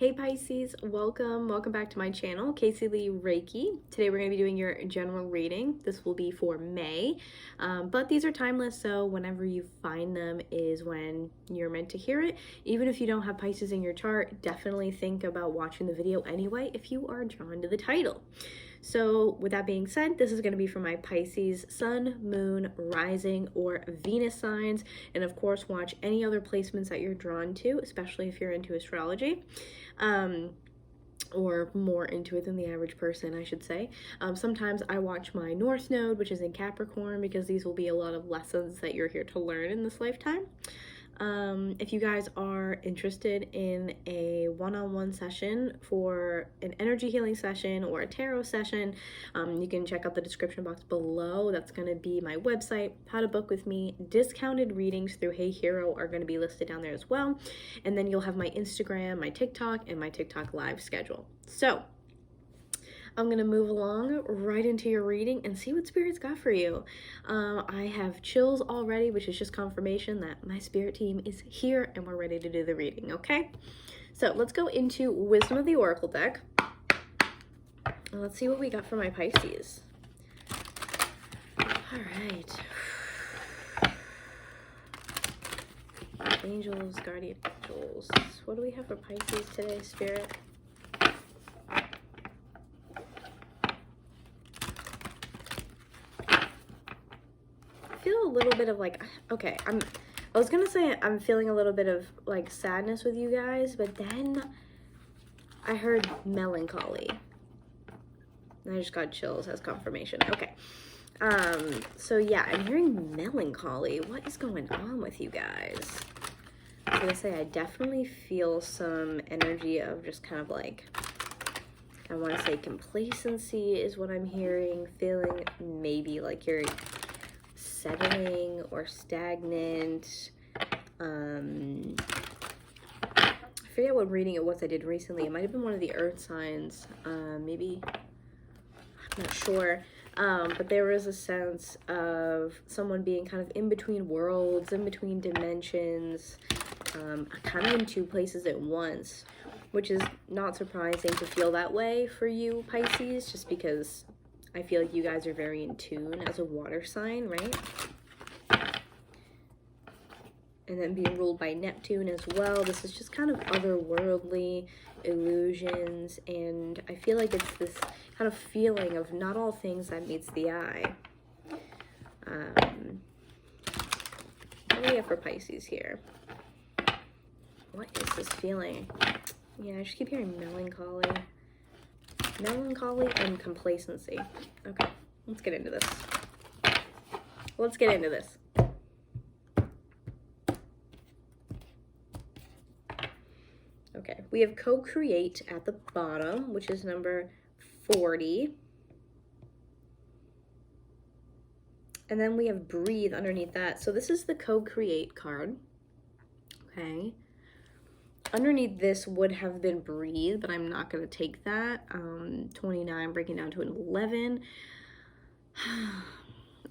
Hey Pisces, welcome back to my channel, Caseyleigh Today we're going to be doing your general reading. This will be for May, but these are timeless, so whenever you find them is when you're meant to hear it. Even if you don't have Pisces in your chart, definitely think about watching the video anyway if you are drawn to the title. So with that being said, this is going to be for my Pisces sun, moon, rising, or Venus signs. And of course, watch any other placements that you're drawn to, especially if you're into astrology. Or more into it than the average person, I should say. Sometimes I watch my North Node, which is in Capricorn, because these will be a lot of lessons that you're here to learn in this lifetime. If you guys are interested in a one-on-one session for an energy healing session or a tarot session, you can check out the description box below. That's going to be my website, how to book with me. Discounted readings through heyhe.ro are going to be listed down there as well. And then you'll have my Instagram, my TikTok, and my TikTok live schedule. So I'm going to move along right into your reading and see what Spirit's got for you. I have chills already, which is just confirmation that my Spirit team is here and we're ready to do the reading, okay? So let's go into Wisdom of the Oracle deck. And let's see what we got for my Pisces. All right. Angels, guardian angels. What do we have for Pisces today, Spirit? Feel a little bit of like, okay, I was gonna say I'm feeling a little bit of like sadness with you guys, but then I heard melancholy. I just got chills as confirmation. Okay. So yeah, I'm hearing melancholy. What is going on with you guys? I was gonna say I definitely feel some energy of just kind of like, I want to say complacency is what I'm hearing, feeling maybe like you're settling or stagnant. I forget what reading it was I did recently. It might have been one of the earth signs. Maybe, I'm not sure. But there was a sense of someone being kind of in between worlds, in between dimensions, kind of in two places at once, which is not surprising to feel that way for you, Pisces, just because I feel like you guys are very in tune as a water sign, right? And then being ruled by Neptune as well. This is just kind of otherworldly illusions. And I feel like it's this kind of feeling of not all things that meets the eye. What do we have for Pisces here? What is this feeling? Yeah, I just keep hearing melancholy. Melancholy and complacency. Okay, let's get into this. Let's get into this. Okay, we have co-create at the bottom, which is number 40. And then we have breathe underneath that. So this is the co-create card. Okay. Underneath this would have been breathe, but I'm not going to take that. 29 breaking down to an 11.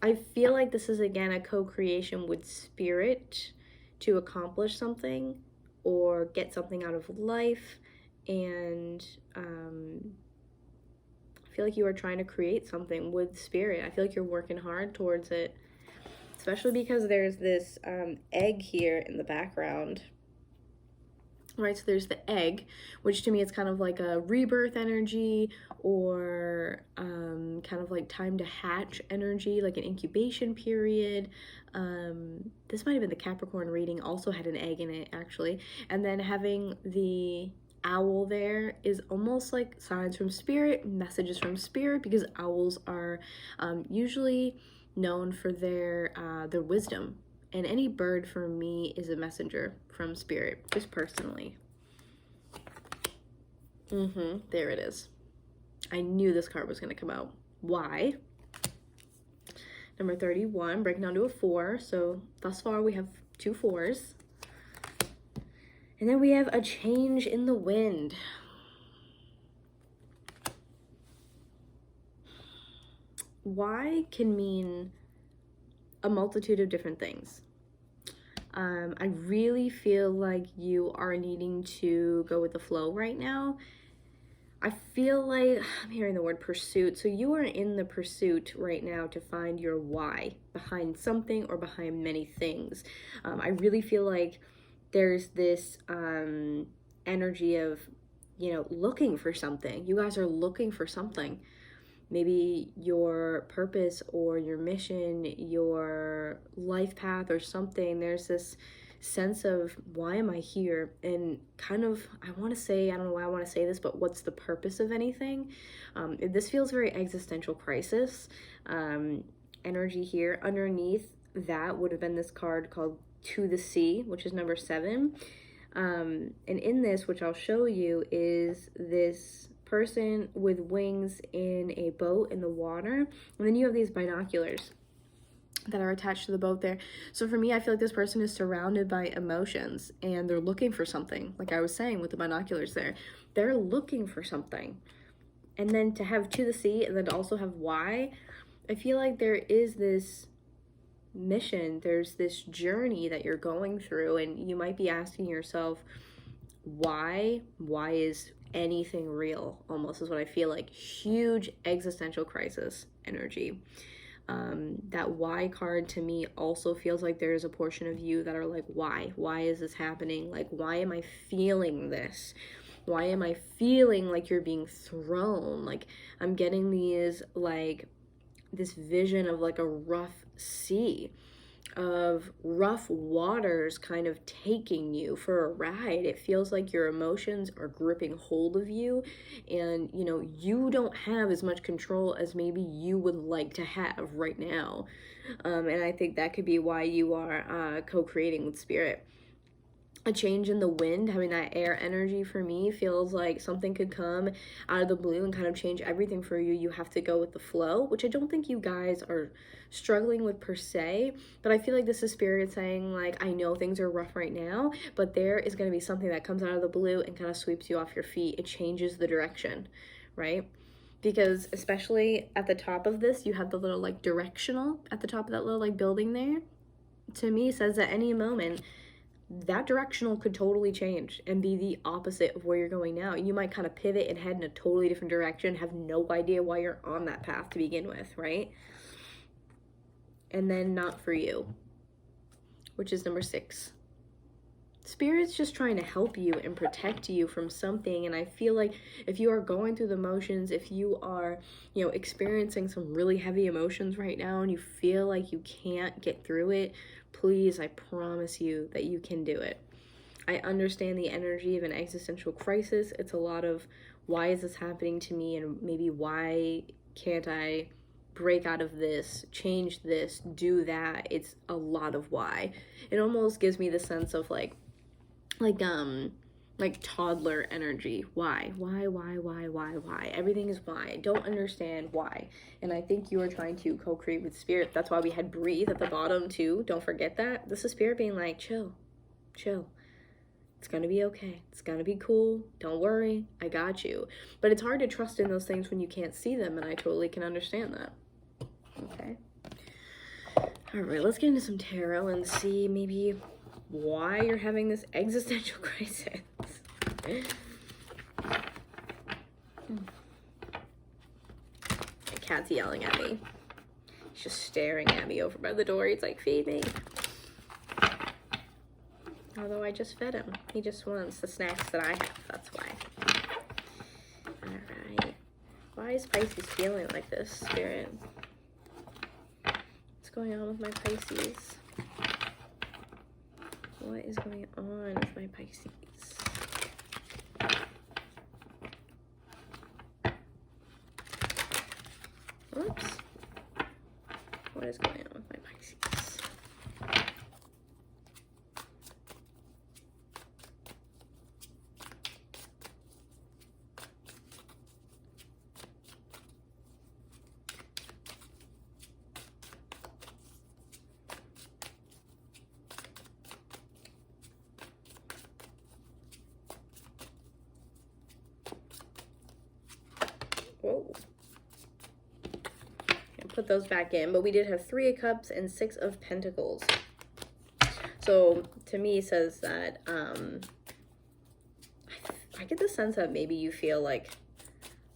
I feel like this is, again, a co-creation with spirit to accomplish something or get something out of life. And I feel like you are trying to create something with spirit. I feel like you're working hard towards it, especially because there's this egg here in the background. Right, so there's the egg, which to me is kind of like a rebirth energy or kind of like time to hatch energy, like an incubation period. This might have been the Capricorn reading, also had an egg in it, actually. And then having the owl there is almost like signs from spirit, messages from spirit, because owls are usually known for their wisdom. And any bird for me is a messenger from spirit, just personally. There it is. I knew this card was going to come out. Why? Number 31, breaking down to a 4. So thus far we have 2 4s. And then we have a change in the wind. Why can mean a multitude of different things. I really feel like you are needing to go with the flow right now. I feel like I'm hearing the word pursuit. So you are in the pursuit right now to find your why behind something or behind many things. I really feel like there's this energy of, looking for something. You guys are looking for something. Maybe your purpose or your mission, your life path or something. There's this sense of, why am I here? And kind of, I want to say, I don't know why I want to say this, but what's the purpose of anything? This feels very existential crisis energy here. Underneath that would have been this card called To the Sea, which is number 7. And in this, which I'll show you, is this person with wings in a boat in the water. And then you have these binoculars that are attached to the boat there. So for me, I feel like this person is surrounded by emotions and they're looking for something. Like I was saying with the binoculars there, they're looking for something. And then to have To the Sea and then to also have why, I feel like there is this mission, there's this journey that you're going through, and you might be asking yourself, why is anything real? Almost is what I feel like. Huge existential crisis energy. That why card to me also feels like there is a portion of you that are like, why is this happening? Like, why am I feeling this? Why am I feeling like you're being thrown? Like, I'm getting these, like, this vision of like a rough sea, of rough waters kind of taking you for a ride. It feels like your emotions are gripping hold of you, and you don't have as much control as maybe you would like to have right now. And I think that could be why you are co-creating with spirit. A change in the wind, having that air energy for me feels like something could come out of the blue and kind of change everything for you. You have to go with the flow, which I don't think you guys are struggling with per se, but I feel like this is spirit saying, like, I know things are rough right now, but there is going to be something that comes out of the blue and kind of sweeps you off your feet. It changes the direction, right? Because especially at the top of this, you have the little like directional at the top of that little like building there. To me, says at any moment, that directional could totally change and be the opposite of where you're going now. You might kind of pivot and head in a totally different direction, have no idea why you're on that path to begin with, right? And then not for you, which is number 6. Spirit's just trying to help you and protect you from something. And I feel like if you are going through the motions, if you are, experiencing some really heavy emotions right now and you feel like you can't get through it, please, I promise you that you can do it. I understand the energy of an existential crisis. It's a lot of, why is this happening to me? And maybe why can't I break out of this, change this, do that? It's a lot of why. It almost gives me the sense of like toddler energy. Why? Everything is why. I don't understand why. And I think you are trying to co-create with spirit. That's why we had breathe at the bottom too. Don't forget that. This is spirit being like, chill. It's gonna be okay. It's gonna be cool. Don't worry. I got you. But it's hard to trust in those things when you can't see them, and I totally can understand that. Okay. All right, let's get into some tarot and see maybe why you're having this existential crisis. My cat's yelling at me. He's just staring at me over by the door. He's like, feed me. Although I just fed him. He just wants the snacks that I have. That's why. Alright. Why is Pisces feeling like this, Spirit? What's going on with my Pisces? What is going on with my Pisces? Oops. What is going on with my Pisces? Whoa. Put those back in, but we did have 3 of Cups and 6 of Pentacles. So to me it says that I get the sense that maybe you feel like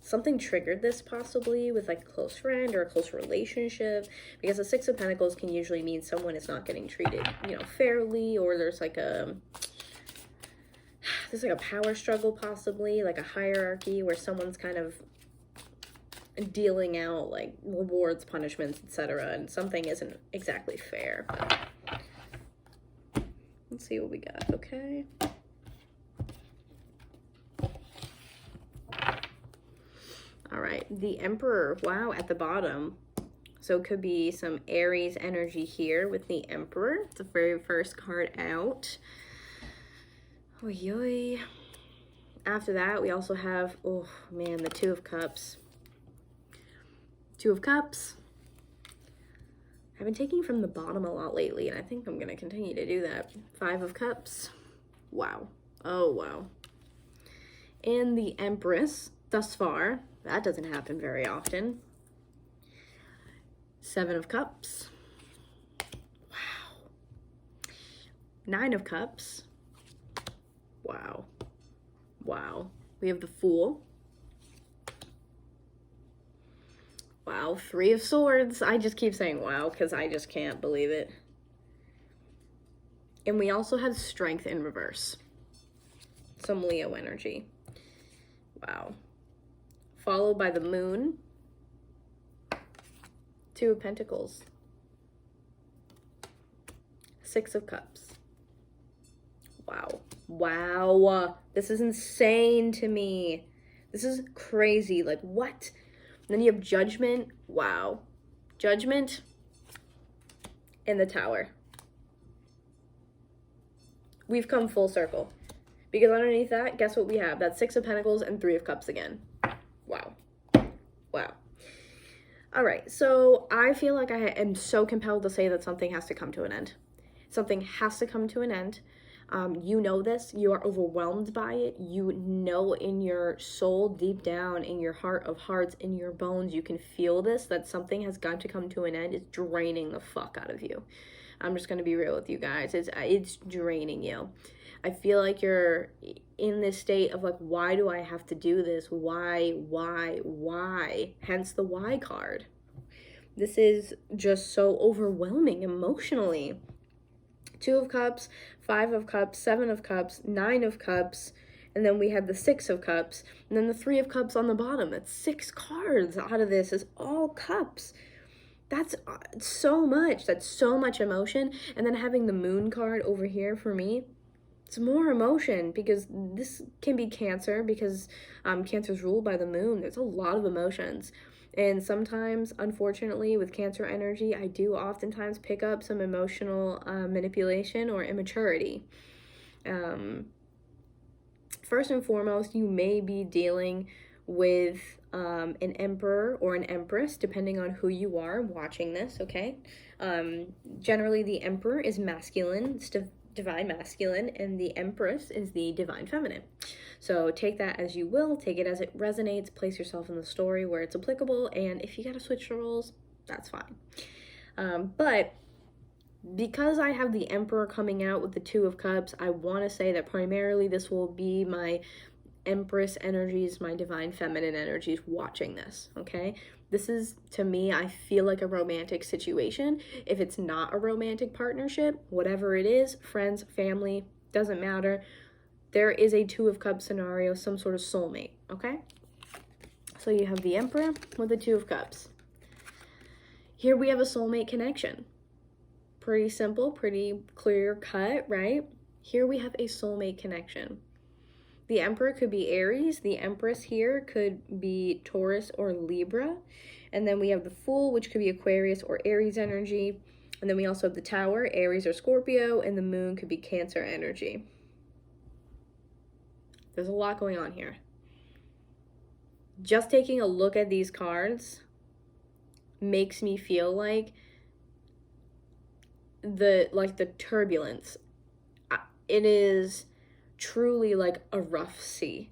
something triggered this possibly with like a close friend or a close relationship, because the Six of Pentacles can usually mean someone is not getting treated, you know, fairly, or there's like a power struggle, possibly like a hierarchy where someone's kind of dealing out like rewards, punishments, etc., and something isn't exactly fair. But let's see what we got. Okay. All right, the Emperor, wow, at the bottom. So it could be some Aries energy here with the Emperor. It's the very first card out. Oy, oy. After that, we also have, oh man, the Two of Cups. Two of Cups. I've been taking from the bottom a lot lately, and I think I'm going to continue to do that. Five of Cups. Wow. Oh, wow. And the Empress, thus far. That doesn't happen very often. Seven of Cups. Wow. Nine of Cups. Wow. Wow. We have the Fool. Wow. Three of Swords. I just keep saying wow because I just can't believe it. And we also have Strength in reverse. Some Leo energy. Wow. Followed by the Moon. Two of Pentacles. Six of Cups. Wow. Wow. This is insane to me. This is crazy. Like, what? And then you have Judgment. Wow. Judgment. And the Tower. We've come full circle. Because underneath that, guess what we have? That's Six of Pentacles and Three of Cups again. Wow. Wow. All right. So I feel like I am so compelled to say that something has to come to an end. Something has to come to an end. You know this. You are overwhelmed by it. You know in your soul, deep down, in your heart of hearts, in your bones, you can feel this, that something has got to come to an end. It's draining the fuck out of you. I'm just going to be real with you guys. It's draining you. I feel like you're in this state of like, why do I have to do this? Why? Hence the why card. This is just so overwhelming emotionally. Two of Cups, Five of Cups, Seven of Cups, Nine of Cups, and then we have the Six of Cups, and then the Three of Cups on the bottom. That's 6 cards out of this is all cups. That's so much. That's so much emotion. And then having the Moon card over here for me, it's more emotion because this can be Cancer because Cancer's ruled by the Moon. There's a lot of emotions. And sometimes, unfortunately, with Cancer energy, I do oftentimes pick up some emotional manipulation or immaturity. First and foremost, you may be dealing with an Emperor or an Empress, depending on who you are watching this, okay? Generally, the Emperor is masculine, it's divine masculine, and the Empress is the divine feminine. So take that as you will, take it as it resonates, place yourself in the story where it's applicable, and if you gotta switch the roles, that's fine. But because I have the Emperor coming out with the Two of Cups, I want to say that primarily this will be my Empress energies, my divine feminine energies watching this, okay? This is, to me, I feel like a romantic situation. If it's not a romantic partnership, whatever it is, friends, family, doesn't matter. There is a Two of Cups scenario, some sort of soulmate, okay? So you have the Emperor with the Two of Cups. Here we have a soulmate connection. Pretty simple, pretty clear cut, right? Here we have a soulmate connection. The Emperor could be Aries. The Empress here could be Taurus or Libra. And then we have the Fool, which could be Aquarius or Aries energy. And then we also have the Tower, Aries or Scorpio. And the Moon could be Cancer energy. There's a lot going on here. Just taking a look at these cards makes me feel like the turbulence. It is truly like a rough sea.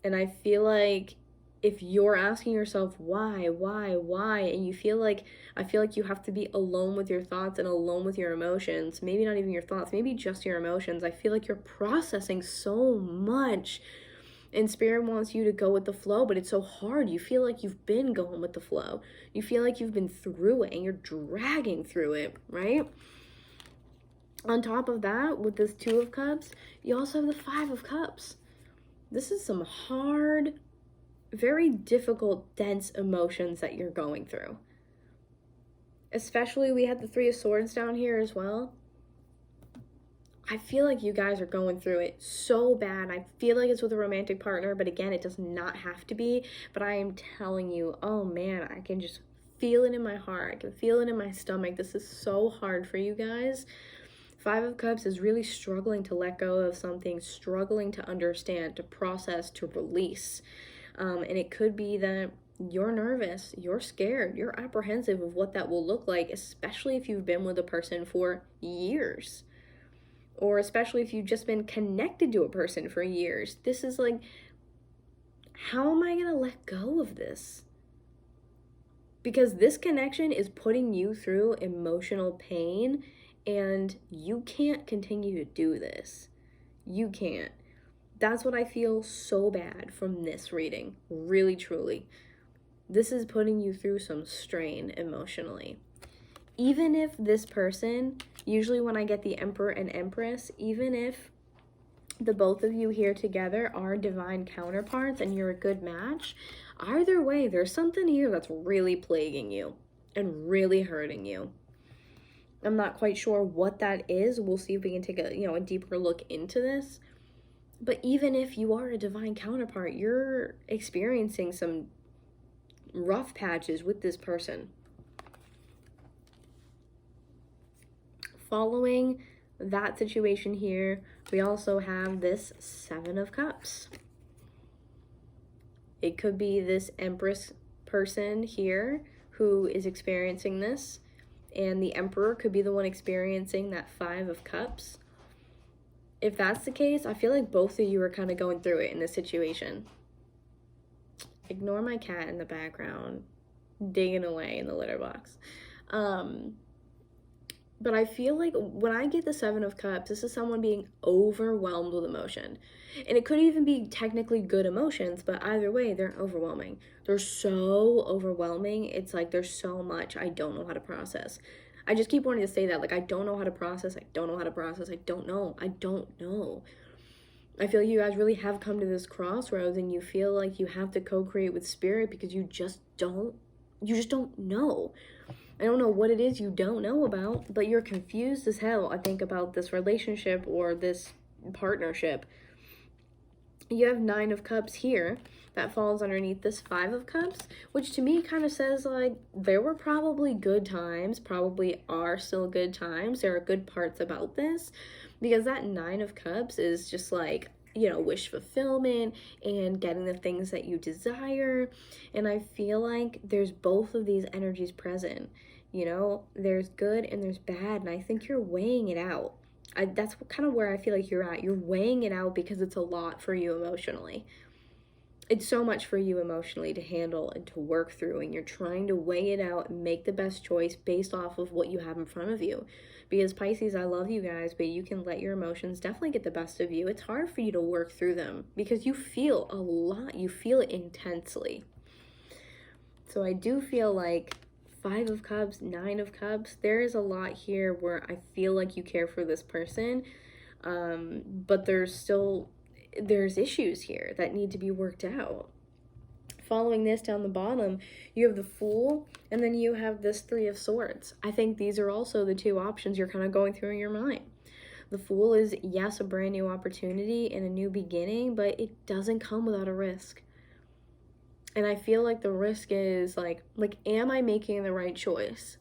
And I feel like if you're asking yourself why, and you feel like, I feel like you have to be alone with your thoughts and alone with your emotions, maybe not even your thoughts, maybe just your emotions. I feel like you're processing so much, and Spirit wants you to go with the flow, but it's so hard. You feel like you've been going with the flow. You feel like you've been through it and you're dragging through it, right? On top of that, with this Two of Cups, you also have the Five of Cups. This is some hard, very difficult, dense emotions that you're going through. Especially, we had the Three of Swords down here as well. I feel like you guys are going through it so bad. I feel like it's with a romantic partner, but again, it does not have to be. But I am telling you, oh man, I can just feel it in my heart. I can feel it in my stomach. This is so hard for you guys. Five of Cups is really struggling to let go of something, struggling to understand, to process, to release. And it could be that you're nervous, you're scared, you're apprehensive of what that will look like, especially if you've been with a person for years. Or especially if you've just been connected to a person for years. This is like, how am I going to let go of this? Because this connection is putting you through emotional pain, and you can't continue to do this. You can't. That's what I feel so bad from this reading. Really, truly. This is putting you through some strain emotionally. Even if this person, usually when I get the Emperor and Empress, even if the both of you here together are divine counterparts and you're a good match, either way, there's something here that's really plaguing you and really hurting you. I'm not quite sure what that is. We'll see if we can take a deeper look into this. But even if you are a divine counterpart, you're experiencing some rough patches with this person. Following that situation here, we also have this Seven of Cups. It could be this Empress person here who is experiencing this, and the Emperor could be the one experiencing that Five of Cups. If that's the case, I feel like both of you are kind of going through it in this situation. Ignore my cat in the background digging away in the litter box. But I feel like when I get the Seven of Cups, this is someone being overwhelmed with emotion. And it could even be technically good emotions, but either way, they're overwhelming. They're so overwhelming. It's like there's so much I don't know how to process. I just keep wanting to say that. Like, I don't know how to process. I don't know how to process. I don't know. I feel like you guys really have come to this crossroads, and you feel like you have to co-create with Spirit because you just don't know. I don't know what it is you don't know about, but you're confused as hell, I think, about this relationship or this partnership. You have Nine of Cups here that falls underneath this Five of Cups, which to me kind of says, like, there were probably good times, probably are still good times. There are good parts about this, because that Nine of Cups is just like, wish fulfillment and getting the things that you desire. And I feel like there's both of these energies present. There's good and there's bad, and I think you're weighing it out. That's kind of where I feel like you're at. You're weighing it out because it's a lot for you emotionally. It's so much for you emotionally to handle and to work through, and you're trying to weigh it out and make the best choice based off of what you have in front of you. Because Pisces, I love you guys, but you can let your emotions definitely get the best of you. It's hard for you to work through them because you feel a lot. You feel it intensely. So I do feel like Five of Cups, Nine of Cups, there is a lot here where I feel like you care for this person, but there's issues here that need to be worked out. Following this down the bottom, you have the Fool, and then you have this Three of Swords. I think these are also the two options you're kind of going through in your mind. The Fool is, yes, a brand new opportunity and a new beginning, but it doesn't come without a risk. And I feel like the risk is like, am I making the right choice?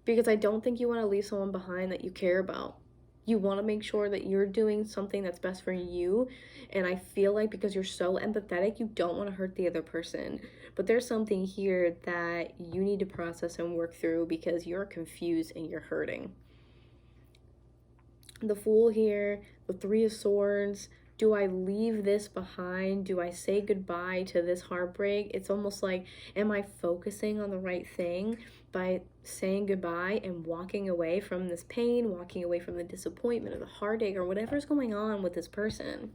Because I don't think you want to leave someone behind that you care about. You want to make sure that you're doing something that's best for you. And I feel like because you're so empathetic, you don't want to hurt the other person. But there's something here that you need to process and work through because you're confused and you're hurting. The Fool here, the Three of Swords, do I leave this behind? Do I say goodbye to this heartbreak? It's almost like, am I focusing on the right thing by saying goodbye and walking away from this pain, walking away from the disappointment or the heartache or whatever's going on with this person?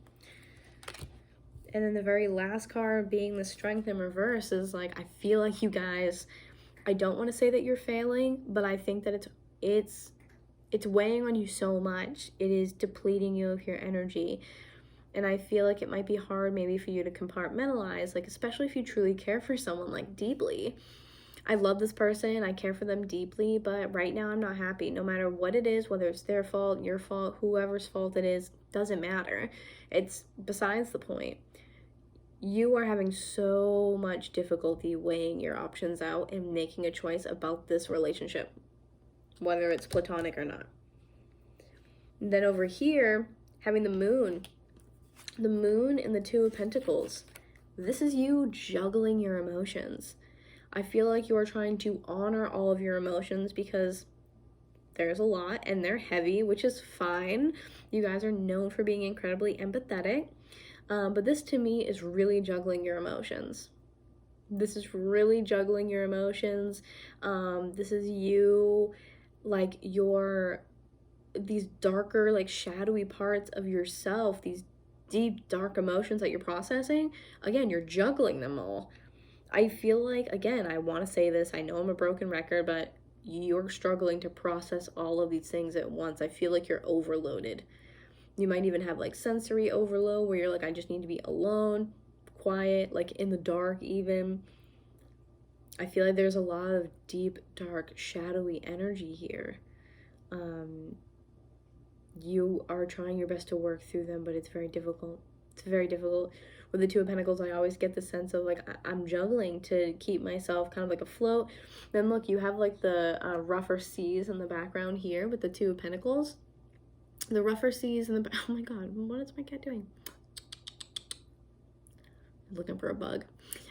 And then the very last card being the Strength in reverse is like, I feel like you guys, I don't want to say that you're failing, but I think that it's weighing on you so much. It is depleting you of your energy. And I feel like it might be hard maybe for you to compartmentalize, like especially if you truly care for someone like deeply. I love this person, I care for them deeply, but right now I'm not happy. No matter what it is, whether it's their fault, your fault, whoever's fault it is, doesn't matter. It's besides the point. You are having so much difficulty weighing your options out and making a choice about this relationship, whether it's platonic or not. And then over here, having the moon and the Two of Pentacles. This is you juggling your emotions. I feel like you are trying to honor all of your emotions because there's a lot and they're heavy, which is fine. You guys are known for being incredibly empathetic. But this to me is really juggling your emotions. This is really juggling your emotions. This is you, like these darker, like shadowy parts of yourself, these deep, dark emotions that you're processing. Again, you're juggling them all. I feel like, again, I want to say this, I know I'm a broken record, but you're struggling to process all of these things at once. I feel like you're overloaded. You might even have like sensory overload where you're like, I just need to be alone, quiet, like in the dark even. I feel like there's a lot of deep, dark, shadowy energy here. You are trying your best to work through them, but it's very difficult. It's very difficult. With the Two of Pentacles, I always get the sense of like, I'm juggling to keep myself kind of like afloat. Then look, you have like the rougher seas in the background here with the Two of Pentacles. The rougher seas in the oh my god, what is my cat doing? Looking for a bug.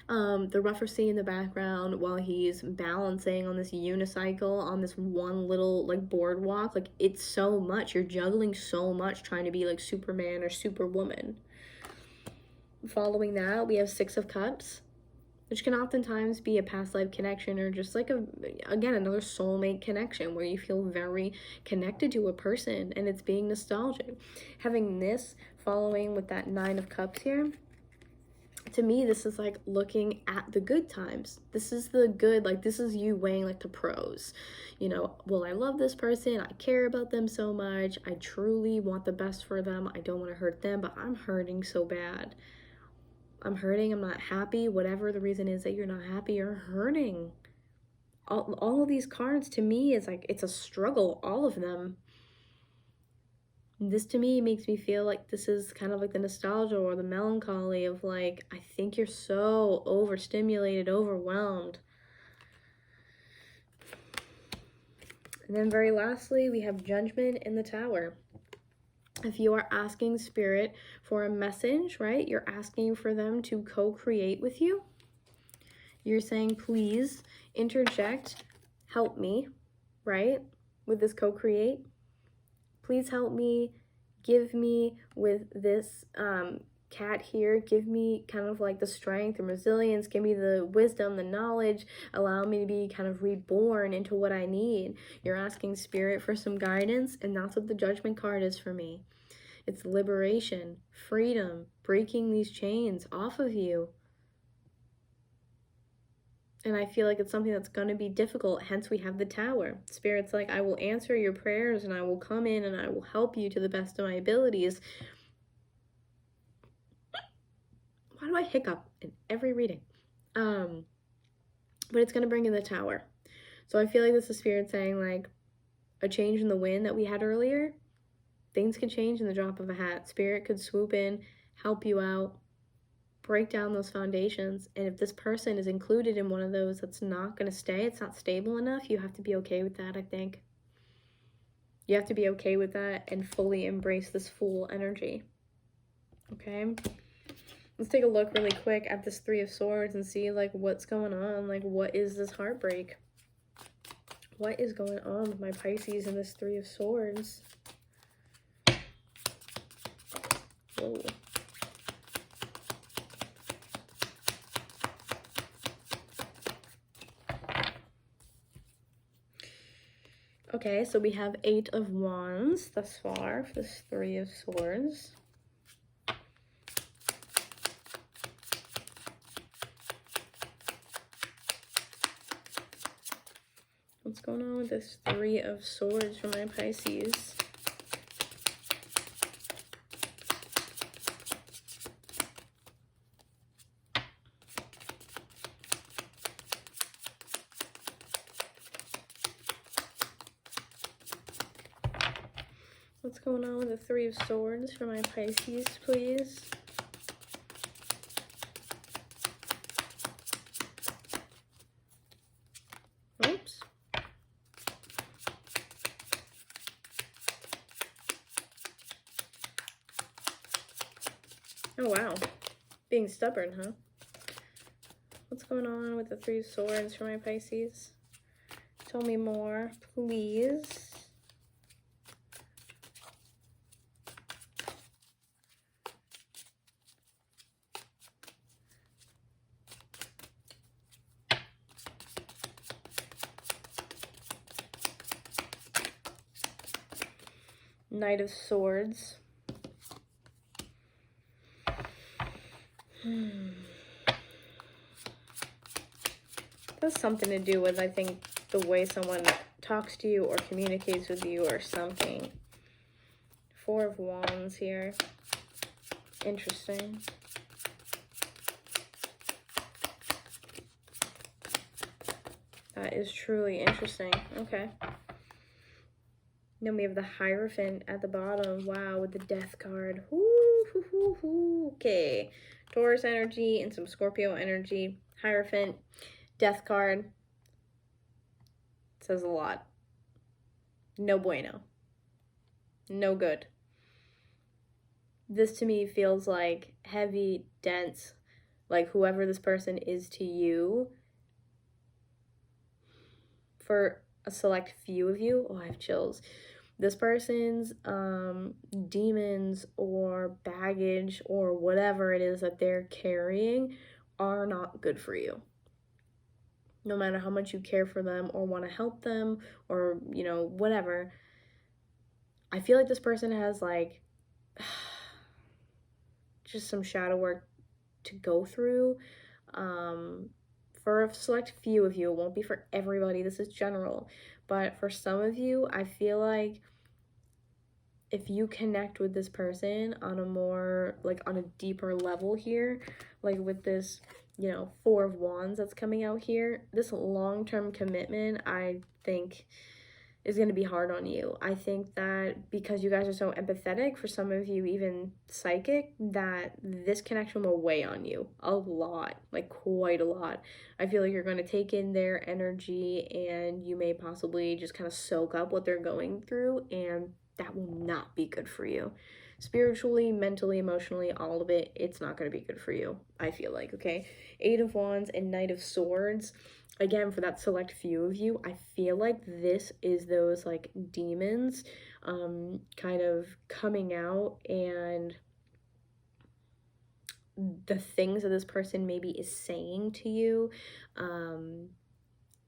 The rougher sea in the background while he's balancing on this unicycle on this one little like boardwalk. Like, it's so much. You're juggling so much trying to be like Superman or Superwoman. Following that, we have Six of Cups, which can oftentimes be a past life connection or just like again, another soulmate connection where you feel very connected to a person and it's being nostalgic. Having this following with that Nine of Cups here, to me, this is like looking at the good times. This is the good, like this is you weighing like the pros. You know, well, I love this person. I care about them so much. I truly want the best for them. I don't want to hurt them, but I'm hurting so bad. I'm hurting. I'm not happy. Whatever the reason is that you're not happy, you're hurting. All of these cards to me is like, it's a struggle, all of them. This to me makes me feel like this is kind of like the nostalgia or the melancholy of like, I think you're so overstimulated, overwhelmed. And then very lastly, we have Judgment in the Tower. If you are asking Spirit for a message, right? You're asking for them to co-create with you. You're saying, please interject, help me, right? With this co-create. Please help me, give me with this cat here, give me kind of like the strength and resilience, give me the wisdom, the knowledge, allow me to be kind of reborn into what I need. You're asking Spirit for some guidance, and that's what the Judgment card is for me. It's liberation, freedom, breaking these chains off of you. And I feel like it's something that's going to be difficult, hence we have the Tower. Spirit's like, I will answer your prayers and I will come in and I will help you to the best of my abilities. Why do I hiccup in every reading? But it's going to bring in the Tower. So I feel like this is Spirit saying like a change in the wind that we had earlier. Things could change in the drop of a hat. Spirit could swoop in, help you out, break down those foundations. And if this person is included in one of those that's not going to stay, it's not stable enough, you have to be okay with that, I think. You have to be okay with that and fully embrace this Fool energy. Okay? Let's take a look really quick at this Three of Swords and see like what's going on. Like, what is this heartbreak? What is going on with my Pisces and this Three of Swords? Whoa. Okay, so we have 8 of Wands thus far for this 3 of Swords. What's going on with this 3 of Swords for my Pisces? What's going on with the 3 of Swords for my Pisces, please? Oops. Oh, wow. Being stubborn, huh? What's going on with the 3 of Swords for my Pisces? Tell me more, please. Knight of Swords. That's something to do with, I think, the way someone talks to you or communicates with you or something. 4 of Wands here. Interesting. That is truly interesting. Okay. Then we have the Hierophant at the bottom. Wow, with the Death card. Okay. Taurus energy and some Scorpio energy. Hierophant, Death card. Says a lot. No bueno. No good. This to me feels like heavy, dense, like whoever this person is to you, for a select few of you, oh, I have chills. This person's demons or baggage or whatever it is that they're carrying are not good for you. No matter how much you care for them or want to help them or, you know, whatever. I feel like this person has like just some shadow work to go through. For a select few of you, it won't be for everybody, this is general, but for some of you, I feel like if you connect with this person on a more, like on a deeper level here, like with this, you know, 4 of Wands that's coming out here, this long-term commitment, I think, is going to be hard on you. I think that because you guys are so empathetic, for some of you even psychic, that this connection will weigh on you a lot, like quite a lot. I feel like you're going to take in their energy and you may possibly just kind of soak up what they're going through, and that will not be good for you. Spiritually, mentally, emotionally, all of it, it's not going to be good for you, I feel like, okay? 8 of Wands and Knight of Swords. Again, for that select few of you, I feel like this is those like demons kind of coming out, and the things that this person maybe is saying to you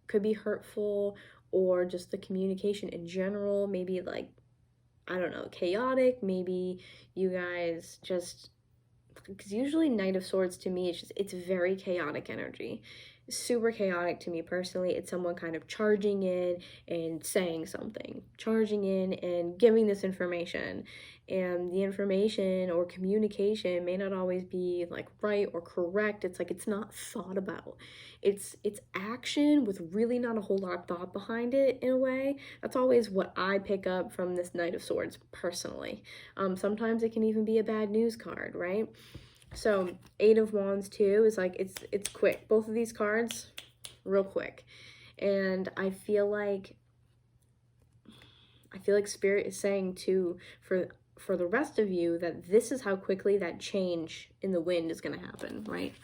could be hurtful, or just the communication in general, maybe like, I don't know, chaotic. Maybe you guys just, because usually Knight of Swords to me, it's very chaotic energy. Super chaotic to me personally. It's someone kind of charging in and saying something, charging in and giving this information, and the information or communication may not always be like right or correct. It's like it's not thought about. It's action with really not a whole lot of thought behind it, in a way. That's always what I pick up from this Knight of Swords personally. Sometimes it can even be a bad news card, right? So 8 of Wands too is like, it's quick. Both of these cards, real quick. And I feel like Spirit is saying too, for the rest of you, that this is how quickly that change in the wind is going to happen, right?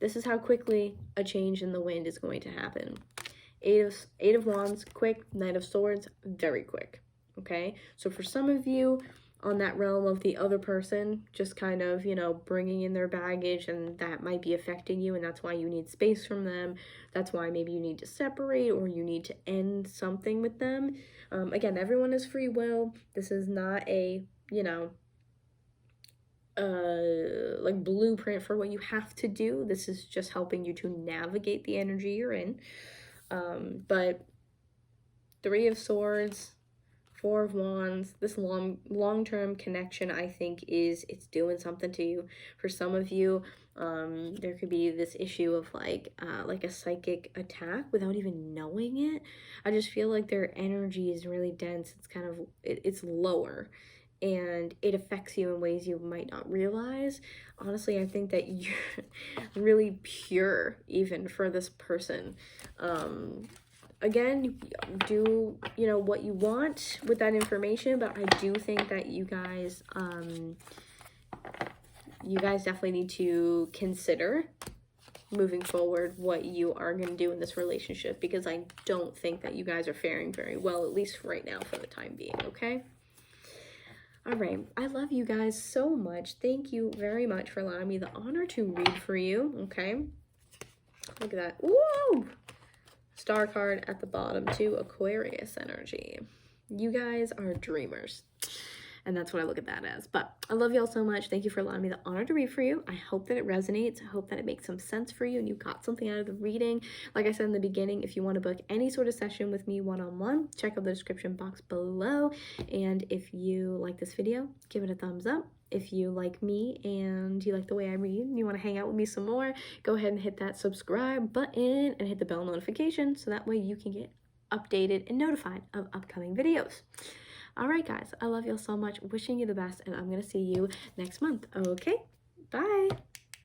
This is how quickly a change in the wind is going to happen. 8 of Wands, quick. Knight of Swords, very quick. Okay? So for some of you, on that realm of the other person just kind of, you know, bringing in their baggage, and that might be affecting you, and that's why you need space from them. That's why maybe you need to separate or you need to end something with them. Again, everyone has free will. This is not a, you know, like blueprint for what you have to do. This is just helping you to navigate the energy you're in. But Three of Swords, Four of Wands, this long-term connection, I think it's doing something to you. For some of you, there could be this issue of like a psychic attack without even knowing it. I just feel like their energy is really dense. It's kind of, it's lower, and it affects you in ways you might not realize. Honestly, I think that you're really pure even for this person. Again, do, you know, what you want with that information, but I do think that you guys definitely need to consider moving forward what you are going to do in this relationship, because I don't think that you guys are faring very well, at least right now for the time being, okay? All right, I love you guys so much. Thank you very much for allowing me the honor to read for you, okay? Look at that. Whoa! Star card at the bottom too, Aquarius energy. You guys are dreamers. And that's what I look at that as. But I love y'all so much. Thank you for allowing me the honor to read for you. I hope that it resonates. I hope that it makes some sense for you and you got something out of the reading. Like I said in the beginning, if you want to book any sort of session with me one-on-one, check out the description box below. And if you like this video, give it a thumbs up. If you like me and you like the way I read and you want to hang out with me some more, go ahead and hit that subscribe button and hit the bell notification so that way you can get updated and notified of upcoming videos. All right, guys, I love y'all so much. Wishing you the best, and I'm going to see you next month. Okay, bye.